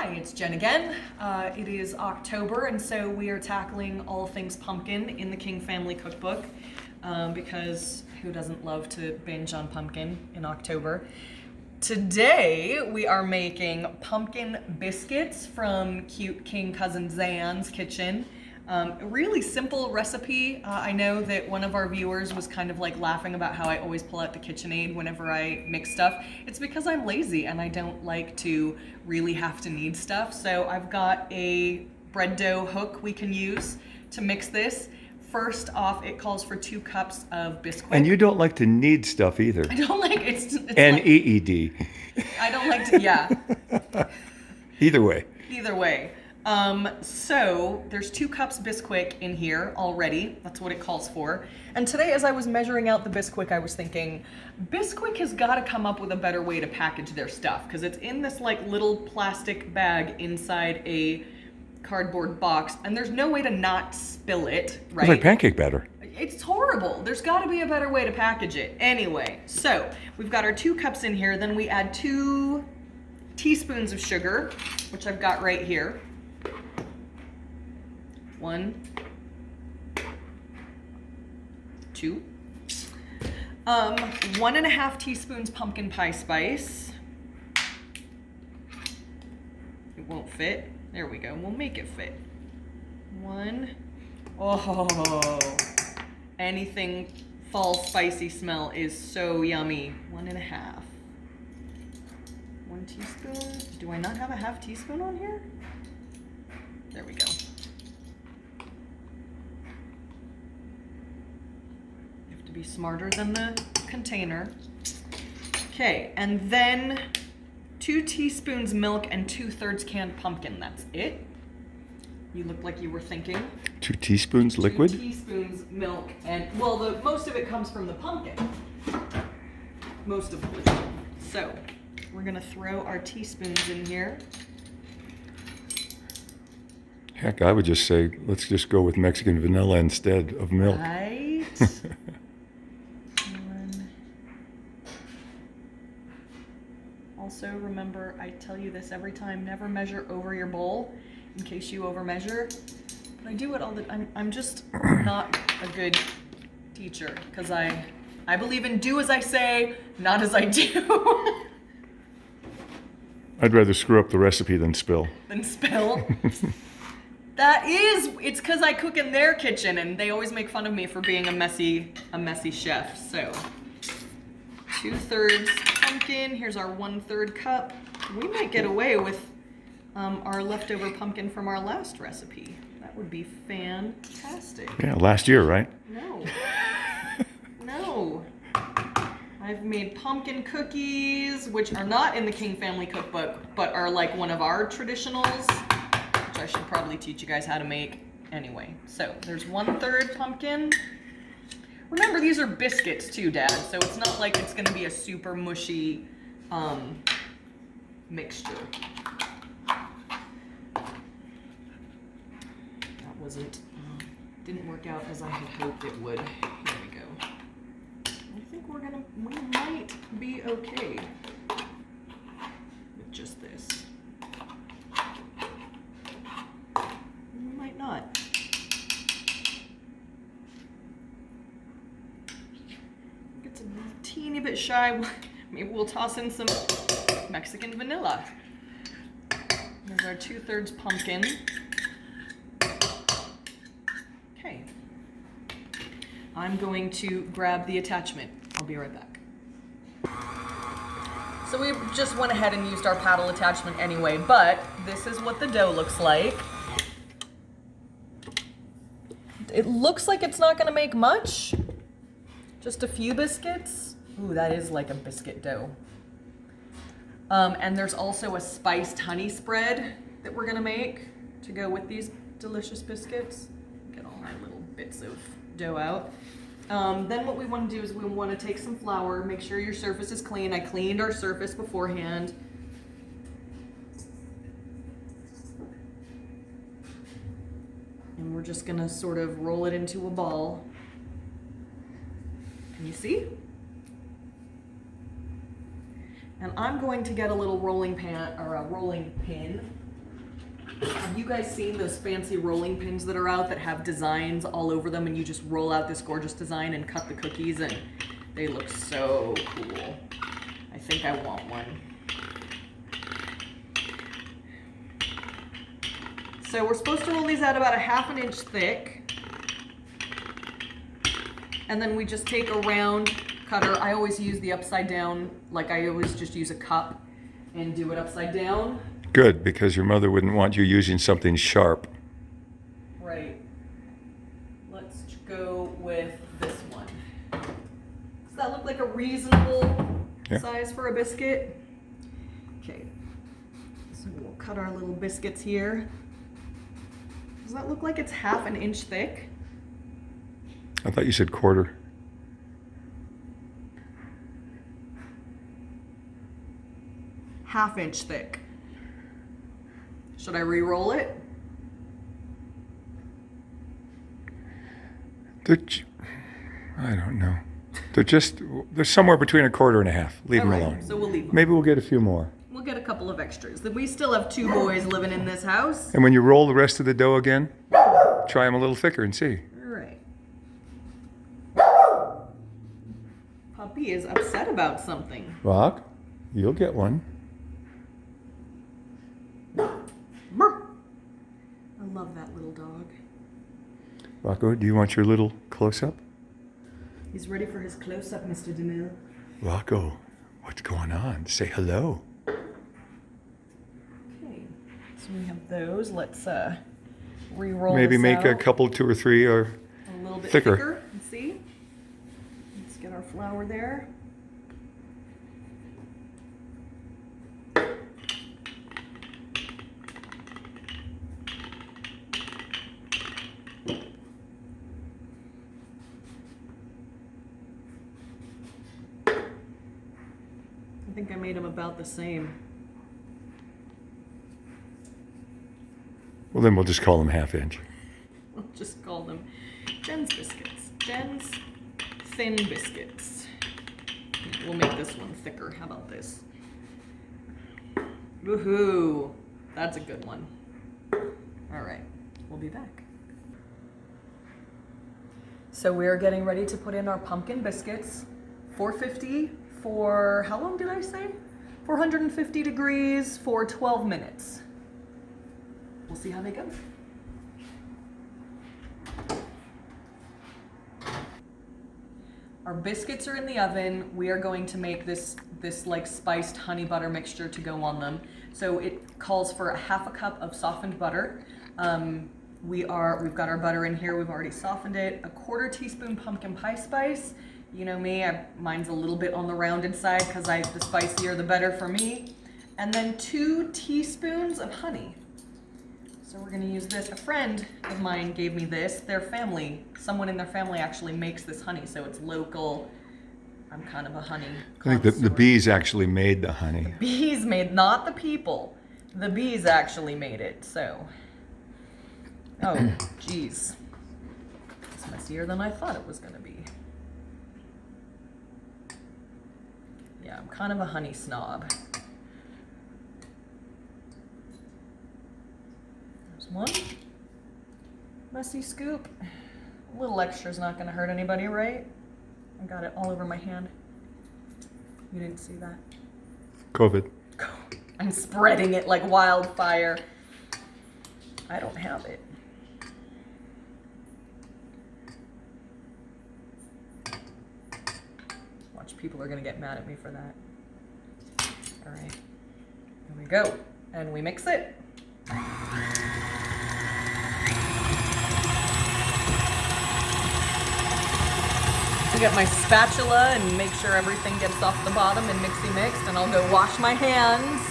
Hi, it's Jen again. It is October, and so we are tackling all things pumpkin in the King family cookbook because who doesn't love to binge on pumpkin in October? Today we are making pumpkin biscuits from cute King Cousins Zan's kitchen. A really simple recipe. I know that one of our viewers was kind of like laughing about how I always pull out the KitchenAid whenever I mix stuff. It's because I'm lazy and I don't like to really have to knead stuff. So I've got a bread dough hook we can use to mix this. First off, it calls for 2 cups of biscuit. And you don't like to knead stuff either. I don't like it's N-E-E-D. I don't like to, yeah. Either way. Either way. So there's 2 cups Bisquick in here already. That's what it calls for. And today, as I was measuring out the Bisquick, I was thinking, Bisquick has got to come up with a better way to package their stuff because it's in this like little plastic bag inside a cardboard box, and there's no way to not spill it, right? It's like pancake batter. It's horrible. There's got to be a better way to package it. Anyway, so we've got our 2 cups in here. Then we add 2 teaspoons of sugar, which I've got right here. 1, 2. 1.5 teaspoons pumpkin pie spice. It won't fit. There we go. We'll make it fit. 1. Oh, anything fall spicy smell is so yummy. 1.5. 1 teaspoon. Do I not have a half teaspoon on here? There we go. You have to be smarter than the container. Okay, and then 2 teaspoons milk and 2/3 canned pumpkin. That's it. You look like you were thinking. 2 teaspoons liquid? 2 teaspoons milk, and well, most of it comes from the pumpkin. Most of it. So we're gonna throw our teaspoons in here. Heck, I would just say, let's just go with Mexican vanilla instead of milk. Right. Also, remember, I tell you this every time, never measure over your bowl in case you over measure. But I do it all the time. I'm just not a good teacher because I believe in do as I say, not as I do. I'd rather screw up the recipe than spill. Than spill. It's because I cook in their kitchen and they always make fun of me for being a messy chef. So 2/3 pumpkin, here's our 1/3 cup. We might get away with our leftover pumpkin from our last recipe. That would be fantastic. Yeah, last year, right? No. No. I've made pumpkin cookies, which are not in the King family cookbook, but are like one of our traditionals, which I should probably teach you guys how to make anyway. So there's 1/3 pumpkin. Remember, these are biscuits too, Dad, so it's not like it's gonna be a super mushy mixture. That didn't work out as I had hoped it would. Here we go. I think we might be okay with just this. We might not. It's a teeny bit shy. Maybe we'll toss in some Mexican vanilla. There's our 2/3 pumpkin. Okay. I'm going to grab the attachment. I'll be right back. So we just went ahead and used our paddle attachment anyway, but this is what the dough looks like. It looks like it's not gonna make much. Just a few biscuits. Ooh, that is like a biscuit dough. And there's also a spiced honey spread that we're gonna make to go with these delicious biscuits. Get all my little bits of dough out. Then what we want to do is we want to take some flour, make sure your surface is clean. I cleaned our surface beforehand. And we're just gonna sort of roll it into a ball. Can you see? And I'm going to get a little rolling pan or a rolling pin Have you guys seen those fancy rolling pins that are out that have designs all over them, and you just roll out this gorgeous design and cut the cookies, and they look so cool. I think I want one. So we're supposed to roll these out about a 1/2 inch thick. And then we just take a round cutter. I always use the upside down, like I always just use a cup and do it upside down. Good, because your mother wouldn't want you using something sharp. Right. Let's go with this one. Does that look like a reasonable size for a biscuit? Okay. So we'll cut our little biscuits here. Does that look like it's 1/2 inch thick? I thought you said quarter. 1/2 inch thick. Should I re-roll it? I don't know. They're somewhere between a quarter and a half. Leave them alone. So we'll leave them. Maybe we'll get a few more. We'll get a couple of extras. We still have 2 boys living in this house. And when you roll the rest of the dough again, try them a little thicker and see. All right. Puppy is upset about something. Rock, you'll get one. Brr. I love that little dog. Rocco, do you want your little close-up? He's ready for his close-up, Mr. DeMille. Rocco, what's going on? Say hello. Okay, so we have those. Let's re-roll Maybe this make out. a couple, 2 or 3, or A little bit thicker. thicker. Let's see. Let's get our flour there. I think I made them about the same. Well, then we'll just call them 1/2 inch. We'll just call them Jen's biscuits. Jen's thin biscuits. We'll make this one thicker. How about this? Woohoo! That's a good one. All right, we'll be back. So we're getting ready to put in our pumpkin biscuits. 450 for, how long did I say? 450 degrees for 12 minutes. We'll see how they go. Our biscuits are in the oven. We are going to make this like spiced honey butter mixture to go on them. So it calls for a 1/2 cup of softened butter. We've got our butter in here. We've already softened it. 1/4 teaspoon pumpkin pie spice. You know me, mine's a little bit on the rounded side because the spicier the better for me. And then 2 teaspoons of honey. So we're gonna use this. A friend of mine gave me this. Someone in their family actually makes this honey, so it's local. I'm kind of a honey I think the bees actually made the honey. Bees made, not the people. The bees actually made it, so. Oh, geez. It's messier than I thought it was gonna be. Yeah, I'm kind of a honey snob. There's one messy scoop. A little extra's not gonna hurt anybody, right? I got it all over my hand. You didn't see that? COVID. I'm spreading it like wildfire. I don't have it. Watch, people are gonna get mad at me for that. All right, here we go. And we mix it. I get my spatula and make sure everything gets off the bottom and mixy mixed, and I'll go wash my hands.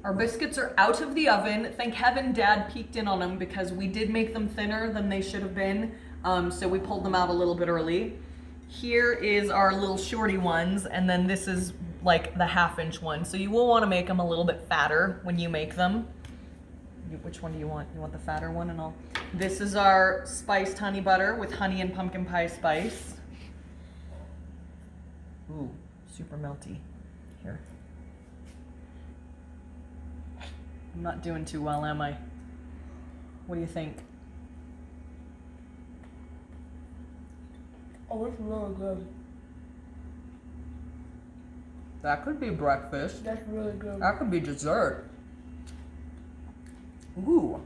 Our biscuits are out of the oven. Thank heaven Dad peeked in on them because we did make them thinner than they should have been. So we pulled them out a little bit early. Here is our little shorty ones, and then this is like the 1/2 inch one. So you will want to make them a little bit fatter when you make them. Which one do you want? You want the fatter one and all? This is our spiced honey butter with honey and pumpkin pie spice. Ooh, super melty. Here. not doing too well, am I? What do you think? Oh, it's really good. That could be breakfast. That's really good. That could be dessert. Ooh.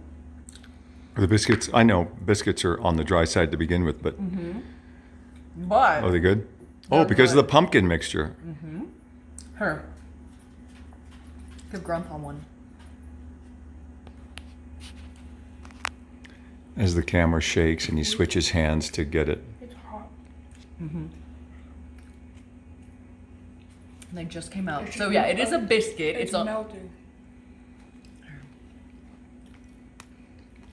The biscuits, I know biscuits are on the dry side to begin with, but But are they good? They're Oh, because good. of the pumpkin mixture. Here. Give Grandpa one. As the camera shakes and he switches hands to get it. It's hot. They just came out. It should So be yeah, it is a melted. biscuit. It's a. melting.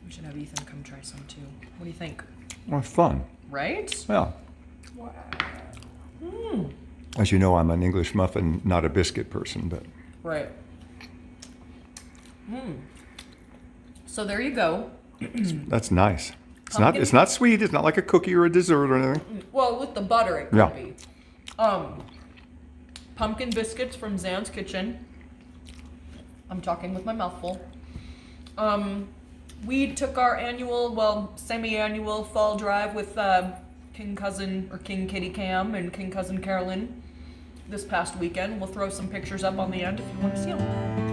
We should have Ethan come try some too. What do you think? Well, it's fun. Right? Yeah. Wow. As you know, I'm an English muffin, not a biscuit person, but Right. So there you go. that's nice. Pumpkin. It's not sweet. It's not like a cookie or a dessert or anything. Well, with the butter, it could Yeah. be. Pumpkin biscuits from Zan's Kitchen. I'm talking with my mouth full. We took our annual, well, semi-annual fall drive with King Kitty Cam and King Cousin Carolyn this past weekend. We'll throw some pictures up on the end if you want to see them.